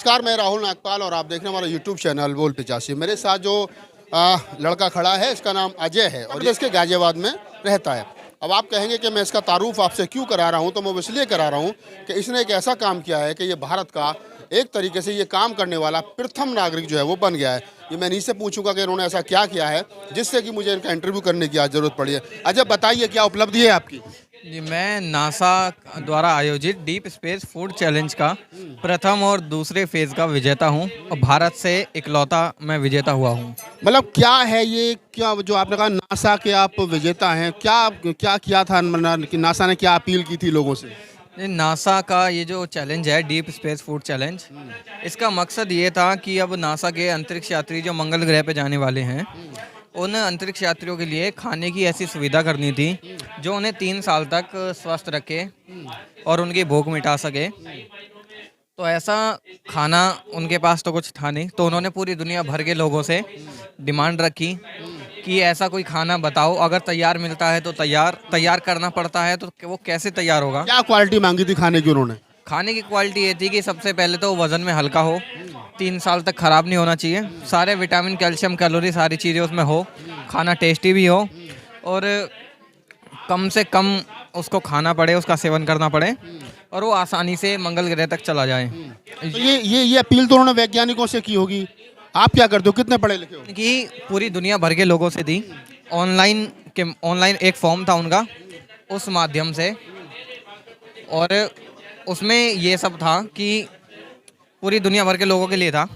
नमस्कार, मैं राहुल नागपाल और आप देख रहे हैं हमारा यूट्यूब चैनल बोल 85। मेरे साथ जो लड़का खड़ा है इसका नाम अजय है और इसके गाजियाबाद में रहता है। अब आप कहेंगे कि मैं इसका तारुफ आपसे क्यों करा रहा हूं, तो मैं इसलिए करा रहा हूं कि इसने एक ऐसा काम किया है कि ये भारत का एक तरीके से ये काम करने वाला प्रथम नागरिक जो है वो बन गया है। ये मैं इनसे पूछूंगा कि इन्होंने ऐसा क्या किया है जिससे कि मुझे इनका इंटरव्यू करने की आज ज़रूरत पड़ी है। अजय बताइए, क्या उपलब्धि है आपकी? जी, मैं नासा द्वारा आयोजित डीप स्पेस फूड चैलेंज का प्रथम और दूसरे फेज का विजेता हूं और भारत से इकलौता मैं विजेता हुआ हूं। मतलब क्या है ये, क्या जो आपने कहा नासा के आप विजेता हैं, क्या क्या किया था, मतलब कि नासा ने क्या अपील की थी लोगों से? ये नासा का ये जो चैलेंज है डीप स्पेस फूड चैलेंज, इसका मकसद ये था कि अब नासा के अंतरिक्ष यात्री जो मंगल ग्रह पे जाने वाले हैं उन अंतरिक्ष यात्रियों के लिए खाने की ऐसी सुविधा करनी थी जो उन्हें 3 साल तक स्वस्थ रखे और उनकी भूख मिटा सके। तो ऐसा खाना उनके पास तो कुछ था नहीं, तो उन्होंने पूरी दुनिया भर के लोगों से डिमांड रखी कि ऐसा कोई खाना बताओ, अगर तैयार मिलता है तो तैयार करना पड़ता है तो वो कैसे तैयार होगा। क्या क्वालिटी मांगी थी खाने की उन्होंने? खाने की क्वालिटी ये थी कि सबसे पहले तो वज़न में हल्का हो, 3 साल तक ख़राब नहीं होना चाहिए, सारे विटामिन कैल्शियम कैलोरी सारी चीज़ें उसमें हो, खाना टेस्टी भी हो और कम से कम उसको खाना पड़े, उसका सेवन करना पड़े और वो आसानी से मंगल ग्रह तक चला जाए। तो ये अपील तो उन्होंने वैज्ञानिकों से की होगी। आप क्या करते हो, कितने पढ़े लिखे हो? कि पूरी दुनिया भर के लोगों से दी, ऑनलाइन एक फॉर्म था उनका, उस माध्यम से, और उसमें ये सब था कि पूरी दुनिया भर के लोगों के लिए था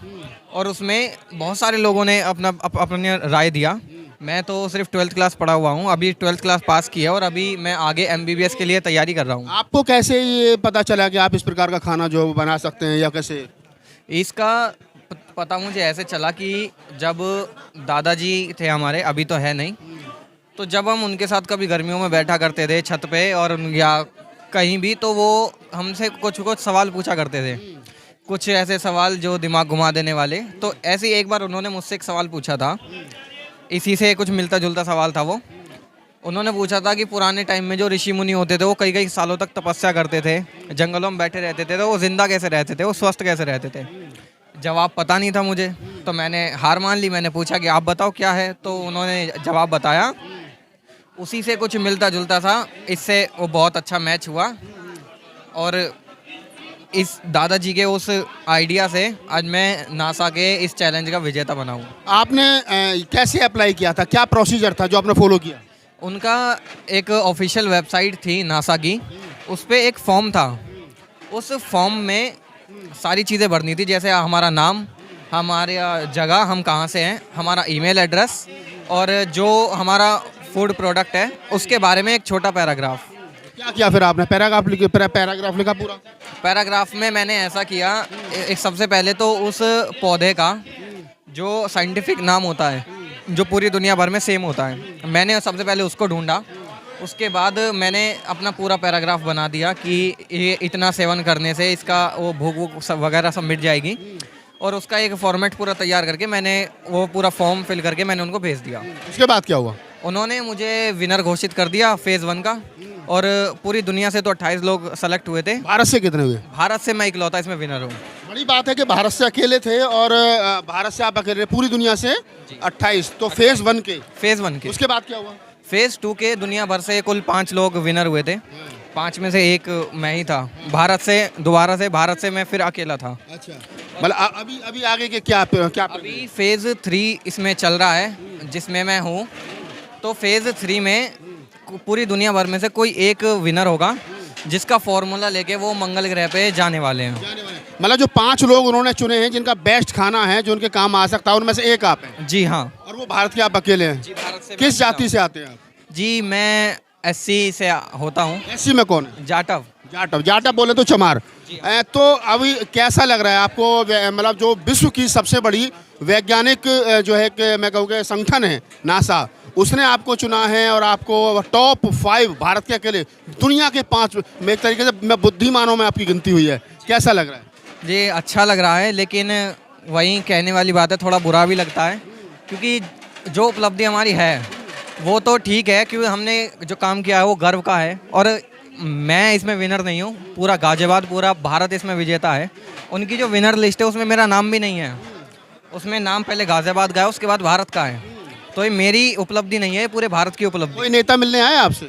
और उसमें बहुत सारे लोगों ने अपनी राय दिया। मैं तो सिर्फ 12th क्लास पढ़ा हुआ हूँ, अभी 12th क्लास पास की है और अभी मैं आगे MBBS के लिए तैयारी कर रहा हूँ। आपको कैसे ये पता चला कि आप इस प्रकार का खाना जो बना सकते हैं, या कैसे? इसका पता मुझे ऐसे चला कि जब दादाजी थे हमारे, अभी तो है नहीं, तो जब हम उनके साथ कभी गर्मियों में बैठा करते थे छत पे और या कहीं भी, तो वो हमसे कुछ सवाल पूछा करते थे, कुछ ऐसे सवाल जो दिमाग घुमा देने वाले। तो ऐसे ही एक बार उन्होंने मुझसे एक सवाल पूछा था, इसी से कुछ मिलता जुलता सवाल था वो। उन्होंने पूछा था कि पुराने टाइम में जो ऋषि मुनि होते थे वो कई कई सालों तक तपस्या करते थे, जंगलों में बैठे रहते थे, तो वो जिंदा कैसे रहते थे, वो स्वस्थ कैसे रहते थे। जवाब पता नहीं था मुझे, तो मैंने हार मान ली। मैंने पूछा कि आप बताओ क्या है, तो उन्होंने जवाब बताया, उसी से कुछ मिलता जुलता था, इससे वो बहुत अच्छा मैच हुआ और इस दादाजी के उस आइडिया से आज मैं नासा के इस चैलेंज का विजेता बना हूँ। आपने कैसे अप्लाई किया था, क्या प्रोसीजर था जो आपने फॉलो किया? उनका एक ऑफिशियल वेबसाइट थी नासा की, उस पर एक फॉर्म था, उस फॉर्म में सारी चीज़ें भरनी थी, जैसे हमारा नाम, हमारे जगह, हम कहाँ से हैं, हमारा ईमेल एड्रेस और जो हमारा फूड प्रोडक्ट है उसके बारे में एक छोटा पैराग्राफ। क्या किया फिर आपने? पैराग्राफ लिखा पूरा? पैराग्राफ में मैंने ऐसा किया, एक सबसे पहले तो उस पौधे का जो साइंटिफिक नाम होता है जो पूरी दुनिया भर में सेम होता है, मैंने सबसे पहले उसको ढूंढा। उसके बाद मैंने अपना पूरा पैराग्राफ बना दिया कि ये इतना सेवन करने से इसका वो भूख वगैरह सब मिट जाएगी, और उसका एक फॉर्मेट पूरा तैयार करके मैंने वो पूरा फॉर्म फिल करके मैंने उनको भेज दिया। उसके बाद क्या हुआ? उन्होंने मुझे विनर घोषित कर दिया फेज़ 1 का, और पूरी दुनिया से तो 28 लोग सेलेक्ट हुए थे। भारत से कितने हुए? भारत से मैं इकलौता इसमें विनर हूँ। बड़ी बात है कि भारत से अकेले थे, और भारत से आप अकेले, पूरी दुनिया से 28। तो फेज़ 1 के उसके बाद क्या हुआ? फेज़ 2 के दुनिया भर से कुल 5 लोग विनर हुए थे, 5 में से एक मैं ही था। भारत से मैं फिर अकेला था। अच्छा, मतलब अभी आगे के क्या अभी फेज़ 3 इसमें चल रहा है जिसमें मैं हूँ। तो फेज़ 3 में पूरी दुनिया भर में से कोई एक विनर होगा जिसका फॉर्मूला लेके वो मंगल ग्रह पे जाने वाले हैं। मतलब जो 5 लोग उन्होंने चुने हैं जिनका बेस्ट खाना है, जो उनके काम आ सकता है, उनमें से एक आप हैं? जी हाँ। और वो भारत के आप अकेले हैं? जी, भारत से। किस जाति से आते हैं आप? जी, मैं SC से होता हूँ। SC में कौन है? जाटव बोले तो चमार। तो अभी कैसा लग रहा है आपको, मतलब जो विश्व की सबसे बड़ी वैज्ञानिक जो है कि मैं कहूँगा संगठन है नासा, उसने आपको चुना है और आपको टॉप 5 भारत के अकेले, दुनिया के 5 में एक तरीके से मैं बुद्धिमानों में आपकी गिनती हुई है, कैसा लग रहा है? जी, अच्छा लग रहा है, लेकिन वही कहने वाली बात है, थोड़ा बुरा भी लगता है, क्योंकि जो उपलब्धि हमारी है वो तो ठीक है, क्योंकि हमने जो काम किया है वो गर्व का है, और मैं इसमें विनर नहीं हूँ, पूरा गाजियाबाद पूरा भारत इसमें विजेता है। उनकी जो विनर लिस्ट है उसमें मेरा नाम भी नहीं है, उसमें नाम पहले गाजियाबाद का है, उसके बाद भारत का है। तो ये मेरी उपलब्धि नहीं है, ये पूरे भारत की उपलब्धि। कोई नेता मिलने आया आपसे?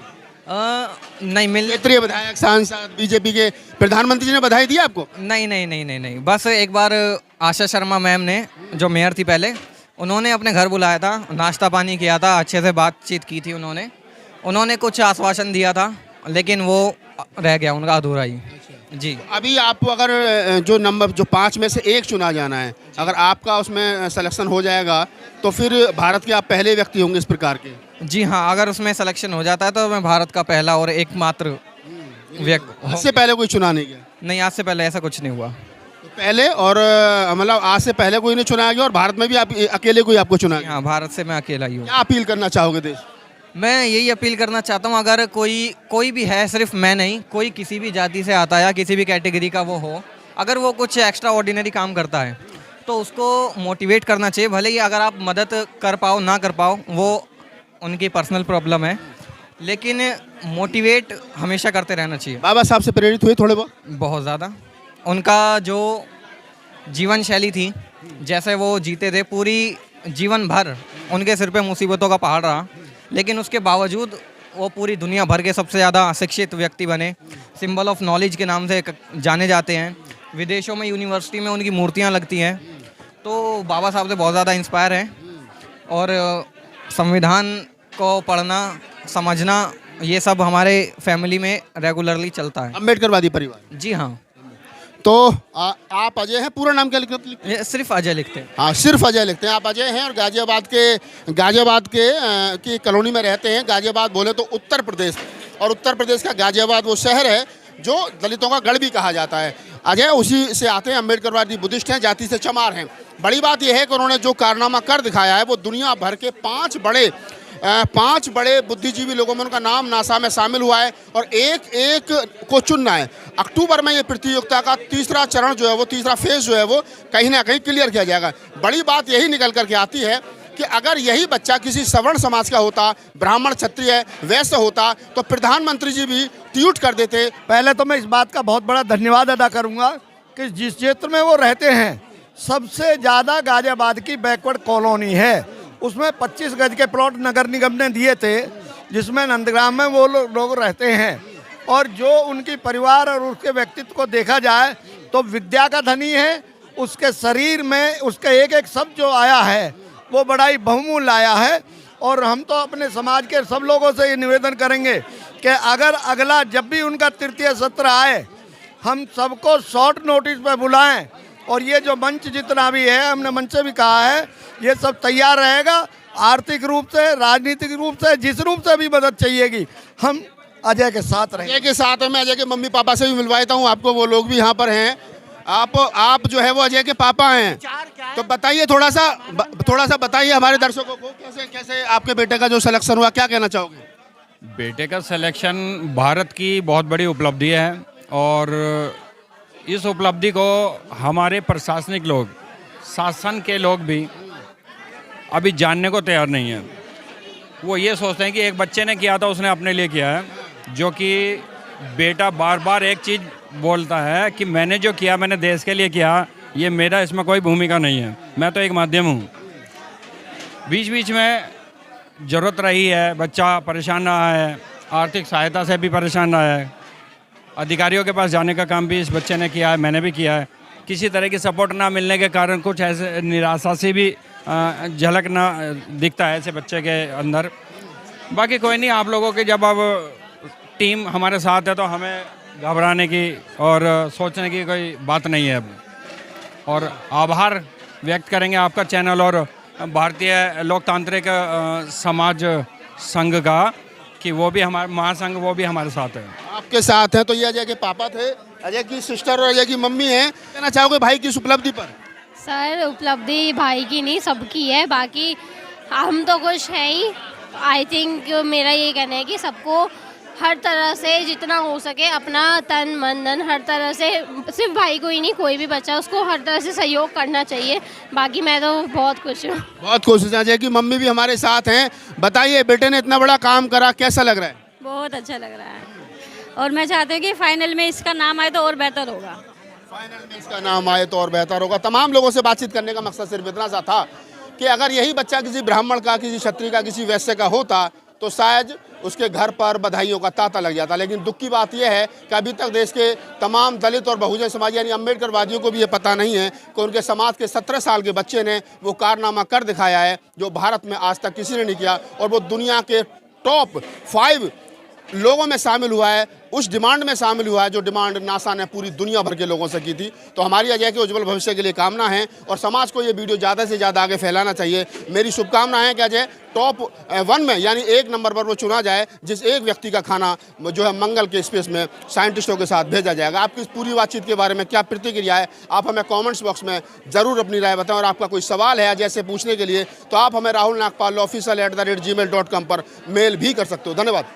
नहीं मिल क्षेत्रीय विधायक, सांसद, बीजेपी के प्रधानमंत्री जी ने बधाई दी आपको? नहीं, बस एक बार आशा शर्मा मैम ने, जो मेयर थी पहले, उन्होंने अपने घर बुलाया था, नाश्ता पानी किया था, अच्छे से बातचीत की थी उन्होंने कुछ आश्वासन दिया था, लेकिन वो रह गया उनका अधूरा ही। जी अभी आपको अगर जो 5 में से एक चुना जाना है, अगर आपका उसमें सिलेक्शन हो जाएगा तो फिर भारत के आप पहले व्यक्ति होंगे इस प्रकार के? जी हाँ, अगर उसमें सिलेक्शन हो जाता है तो मैं भारत का पहला और एकमात्र व्यक्ति। इससे पहले कोई चुना नहीं गया? नहीं, आज से पहले ऐसा कुछ नहीं हुआ। तो पहले और मतलब आज से पहले कोई नहीं चुनाया गया और भारत में भी आप अकेले कोई आपको चुना गया? हाँ, भारत से मैं अकेला ही हूँ। क्या अपील करना चाहोगे देश? मैं यही अपील करना चाहता हूँ, अगर कोई भी है, सिर्फ मैं नहीं, कोई किसी भी जाति से आता है या किसी भी कैटेगरी का वो हो, अगर वो कुछ एक्स्ट्रा ऑर्डिनरी काम करता है तो उसको मोटिवेट करना चाहिए। भले ही अगर आप मदद कर पाओ ना कर पाओ, वो उनकी पर्सनल प्रॉब्लम है, लेकिन मोटिवेट हमेशा करते रहना चाहिए। बाबा साहब से प्रेरित हुए थोड़े बहुत? बहुत ज़्यादा। उनका जो जीवन शैली थी, जैसे वो जीते थे, पूरी जीवन भर उनके सिर पे मुसीबतों का पहाड़ रहा, लेकिन उसके बावजूद वो पूरी दुनिया भर के सबसे ज़्यादा शिक्षित व्यक्ति बने, सिंबल ऑफ नॉलेज के नाम से जाने जाते हैं। विदेशों में यूनिवर्सिटी में उनकी मूर्तियाँ लगती हैं। तो बाबा साहब से बहुत ज़्यादा इंस्पायर हैं, और संविधान को पढ़ना, समझना, ये सब हमारे फैमिली में रेगुलरली चलता है। अम्बेडकरवादी परिवार? जी हाँ। तो आप अजय हैं? पूरा नाम क्या लिखते हैं? ये सिर्फ अजय लिखते हैं। हाँ, सिर्फ अजय लिखते हैं। आप अजय हैं और गाजियाबाद के की कॉलोनी में रहते हैं। गाजियाबाद बोले तो उत्तर प्रदेश, और उत्तर प्रदेश का गाजियाबाद वो शहर है जो दलितों का गढ़ भी कहा जाता है। अजय उसी से आते हैं, अम्बेडकरवादी बुद्धिस्ट हैं, जाति से चमार हैं। बड़ी बात यह है कि उन्होंने जो कारनामा कर दिखाया है वो दुनिया भर के 5 बड़े बुद्धिजीवी लोगों में उनका नाम नासा में शामिल हुआ है, और एक एक को चुनना है। अक्टूबर में ये प्रतियोगिता का तीसरा चरण जो है वो, तीसरा फेज जो है वो कहीं ना कहीं क्लियर किया जाएगा। बड़ी बात यही निकल करके आती है कि अगर यही बच्चा किसी सवर्ण समाज का होता, ब्राह्मण, क्षत्रिय, वैश्य होता, तो प्रधानमंत्री जी भी ट्वीट कर देते। पहले तो मैं इस बात का बहुत बड़ा धन्यवाद अदा करूंगा कि जिस क्षेत्र में वो रहते हैं सबसे ज़्यादा गाजियाबाद की बैकवर्ड कॉलोनी है, उसमें 25 गज के प्लॉट नगर निगम ने दिए थे, जिसमें नंदग्राम में वो लोग रहते हैं। और जो उनकी परिवार और उसके व्यक्तित्व को देखा जाए तो विद्या का धनी है, उसके शरीर में उसका एक एक शब्द जो आया है वो बड़ा ही बहुमूल्य आया है। और हम तो अपने समाज के सब लोगों से ये निवेदन करेंगे कि अगर अगला जब भी उनका तृतीय सत्र आए, हम सबको शॉर्ट नोटिस पर बुलाएं, और ये जो मंच जितना भी है, हमने मंच से भी कहा है, ये सब तैयार रहेगा। आर्थिक रूप से, राजनीतिक रूप से, जिस रूप से भी मदद चाहिएगी, हम अजय के साथ रहेंगे। अजय के साथ है। मैं अजय के मम्मी पापा से भी मिलवाता हूँ आपको, वो लोग भी यहाँ पर हैं। आप जो है वो अजय के पापा हैं, तो बताइए थोड़ा सा बताइए हमारे दर्शकों को, कैसे आपके बेटे का जो सिलेक्शन हुआ, क्या कहना चाहोगे? बेटे का सिलेक्शन भारत की बहुत बड़ी उपलब्धि है, और इस उपलब्धि को हमारे प्रशासनिक लोग, शासन के लोग भी अभी जानने को तैयार नहीं है। वो ये सोचते हैं कि एक बच्चे ने किया था, उसने अपने लिए किया है, जो कि बेटा बार बार एक चीज़ बोलता है कि मैंने जो किया, मैंने देश के लिए किया, ये मेरा इसमें कोई भूमिका नहीं है, मैं तो एक माध्यम हूँ। बीच बीच में ज़रूरत रही है, बच्चा परेशान रहा है, आर्थिक सहायता से भी परेशान रहा है, अधिकारियों के पास जाने का काम भी इस बच्चे ने किया है, मैंने भी किया है। किसी तरह की सपोर्ट ना मिलने के कारण कुछ ऐसे निराशा से भी झलक ना दिखता है ऐसे बच्चे के अंदर। बाकी कोई नहीं, आप लोगों की जब अब टीम हमारे साथ है तो हमें घबराने की और सोचने की कोई बात नहीं है अब। और आभार व्यक्त करेंगे आपका चैनल और भारतीय लोकतांत्रिक समाज संघ का, कि वो भी हमारे महासंघ, वो भी हमारे साथ है। आपके साथ हैं। तो ये अजय के पापा थे, अजय की सिस्टर और अजय की मम्मी हैं। कहना चाहोगे भाई की इस उपलब्धि पर? सर, उपलब्धि भाई की नहीं सबकी है, बाकी हम तो खुश हैं ही। आई थिंक मेरा ये कहना है कि सबको हर तरह से जितना हो सके अपना तन मन धन हर तरह से, सिर्फ भाई को ही नहीं, कोई भी बच्चा, उसको हर तरह से सहयोग करना चाहिए। बाकी मैं तो बहुत खुश हूँ। बहुत खुश हैं। अजय की मम्मी भी हमारे साथ हैं। बताइए बेटे ने इतना बड़ा काम करा, कैसा लग रहा है? बहुत अच्छा लग रहा है। और मैं चाहती हूँ कि फाइनल में इसका नाम आए तो और बेहतर होगा। फाइनल में इसका नाम आए तो और बेहतर होगा। तमाम लोगों से बातचीत करने का मकसद सिर्फ इतना सा था कि अगर यही बच्चा किसी ब्राह्मण का, किसी क्षत्रिय का, किसी वैश्य का होता तो शायद उसके घर पर बधाइयों का तांता लग जाता। लेकिन दुख की बात यह है कि अभी तक देश के तमाम दलित और बहुजन समाज यानी अम्बेडकरवादियों को भी ये पता नहीं है कि उनके समाज के 17 साल के बच्चे ने वो कारनामा कर दिखाया है जो भारत में आज तक किसी ने नहीं किया, और वो दुनिया के टॉप 5 लोगों में शामिल हुआ है, उस डिमांड में शामिल हुआ है जो डिमांड नासा ने पूरी दुनिया भर के लोगों से की थी। तो हमारी अजय के उज्जवल भविष्य के लिए कामना है और समाज को ये वीडियो ज़्यादा से ज़्यादा आगे फैलाना चाहिए। मेरी शुभकामना है कि अजय टॉप 1 में यानी 1 नंबर पर वो चुना जाए जिस एक व्यक्ति का खाना जो है मंगल के स्पेस में साइंटिस्टों के साथ भेजा जाएगा। आपकी इस पूरी बातचीत के बारे में क्या प्रतिक्रिया है, आप हमें कॉमेंट्स बॉक्स में ज़रूर अपनी राय बताएं। और आपका कोई सवाल है अजय से पूछने के लिए तो आप हमें rahulnagpal official@gmail.com पर मेल भी कर सकते हो। धन्यवाद।